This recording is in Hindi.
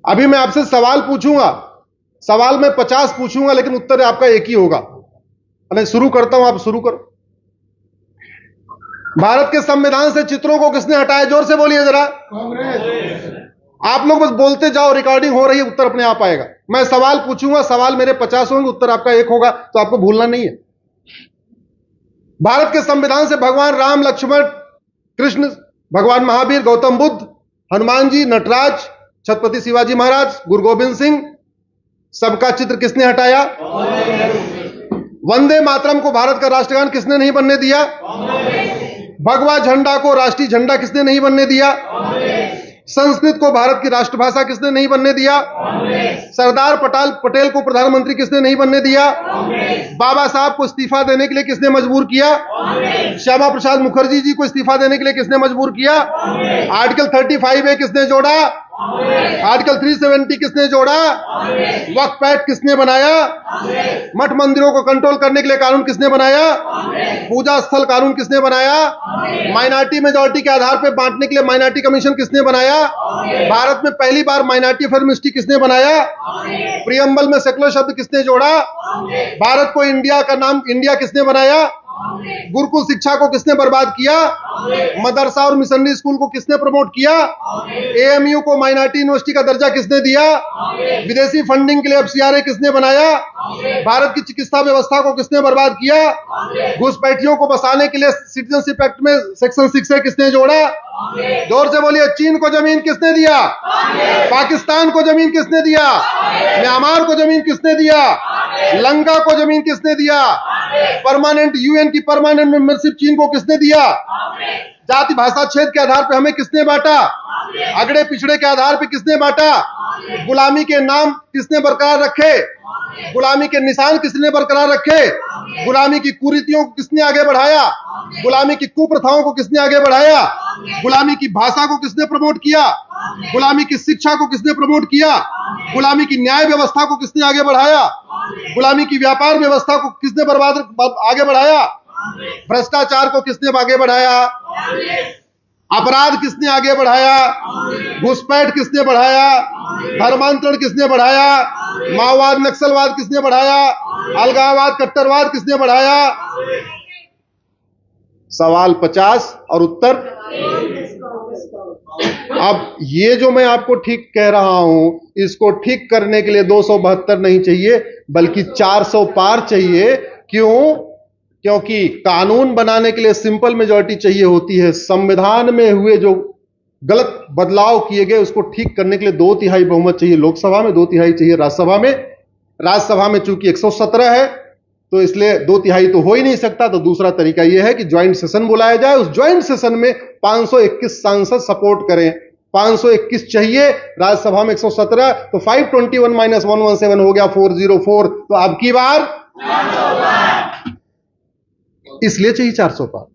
अभी मैं आपसे सवाल पूछूंगा, सवाल में 50 पूछूंगा, लेकिन उत्तर आपका एक ही होगा। मैं शुरू करता हूं, आप शुरू करो। भारत के संविधान से चित्रों को किसने हटाया? जोर से बोलिए जरा। कांग्रेस। आप लोग बस बोलते जाओ, रिकॉर्डिंग हो रही है, उत्तर अपने आप आएगा। मैं सवाल पूछूंगा, सवाल मेरे 50 होंगे, उत्तर आपका एक होगा, तो आपको भूलना नहीं है। भारत के संविधान से भगवान राम, लक्ष्मण, कृष्ण, भगवान महावीर, गौतम बुद्ध, हनुमान जी, नटराज, छत्रपति शिवाजी महाराज, गुरु गोविंद सिंह, सबका चित्र किसने हटाया? वंदे मातरम को भारत का राष्ट्रगान किसने नहीं बनने दिया? भगवा झंडा को राष्ट्रीय झंडा किसने नहीं बनने दिया? संस्कृत को भारत की राष्ट्रभाषा किसने नहीं बनने दिया? सरदार पटेल को प्रधानमंत्री किसने नहीं बनने दिया? बाबा साहब को इस्तीफा देने के लिए किसने मजबूर किया? श्यामा प्रसाद मुखर्जी जी को इस्तीफा देने के लिए किसने मजबूर किया? आर्टिकल 35A किसने जोड़ा? आर्टिकल 370 किसने जोड़ा? वक्फ एक्ट किसने बनाया? मठ मंदिरों को कंट्रोल करने के लिए कानून किसने बनाया? पूजा स्थल कानून किसने बनाया? माइनॉरिटी मेजॉरिटी के आधार पर बांटने के लिए माइनॉरिटी कमीशन किसने बनाया? भारत में पहली बार माइनॉरिटी अफेयर मिनिस्ट्री किसने बनाया? प्रियम्बल में सेकुलर शब्द किसने जोड़ा? भारत को इंडिया का नाम इंडिया किसने बनाया? गुरुकुल शिक्षा को किसने बर्बाद किया? मदरसा और मिशनरी स्कूल को किसने प्रमोट किया? एएमयू को माइनॉरिटी यूनिवर्सिटी का दर्जा किसने दिया? विदेशी फंडिंग के लिए एफसीआरए किसने बनाया? भारत की चिकित्सा व्यवस्था को किसने बर्बाद किया? घुसपैठियों को बसाने के लिए सिटीजनशिप एक्ट में सेक्शन 6 किसने जोड़ा? जोर से बोलिए। चीन को जमीन किसने दिया? पाकिस्तान को जमीन किसने दिया? म्यांमार को जमीन किसने दिया? लंका को जमीन किसने दिया? परमानेंट यूएन की परमानेंट मेंबरशिप चीन को किसने दिया? जाति भाषा क्षेत्र के आधार पर हमें किसने बांटा? अगड़े पिछड़े के आधार पर किसने बांटा? गुलामी के नाम किसने बरकरार रखे? गुलामी के निशान किसने बरकरार रखे? गुलामी की कुरीतियों को किसने आगे बढ़ाया? गुलामी की कुप्रथाओं को किसने आगे बढ़ाया? गुलामी की भाषा को किसने प्रमोट किया? गुलामी की शिक्षा को किसने प्रमोट किया? गुलामी की न्याय व्यवस्था को किसने आगे बढ़ाया? गुलामी की व्यापार व्यवस्था को किसने आगे बढ़ाया? भ्रष्टाचार को किसने आगे बढ़ाया? अपराध किसने आगे बढ़ाया? घुसपैठ किसने बढ़ाया? धर्मांतरण किसने बढ़ाया? माओवाद नक्सलवाद किसने बढ़ाया? अलगाववाद कट्टरवाद किसने बढ़ाया? सवाल 50 और उत्तर। अब ये जो मैं आपको ठीक कह रहा हूं, इसको ठीक करने के लिए 272 नहीं चाहिए, बल्कि 400 पार चाहिए। क्यों? क्योंकि कानून बनाने के लिए सिंपल मेजॉरिटी चाहिए होती है। संविधान में हुए जो गलत बदलाव किए गए उसको ठीक करने के लिए 2/3 बहुमत चाहिए। लोकसभा में 2/3 चाहिए, राज्यसभा में। राज्यसभा में चूंकि 117 है, तो इसलिए 2/3 तो हो ही नहीं सकता। तो दूसरा तरीका यह है कि ज्वाइंट सेशन बुलाया जाए। उस ज्वाइंट सेशन में 521 सांसद सपोर्ट करें। 521 चाहिए, राज्यसभा में 117, तो 521 - 117 हो गया 404। तो अब की बार इसलिए चाहिए 400 पार।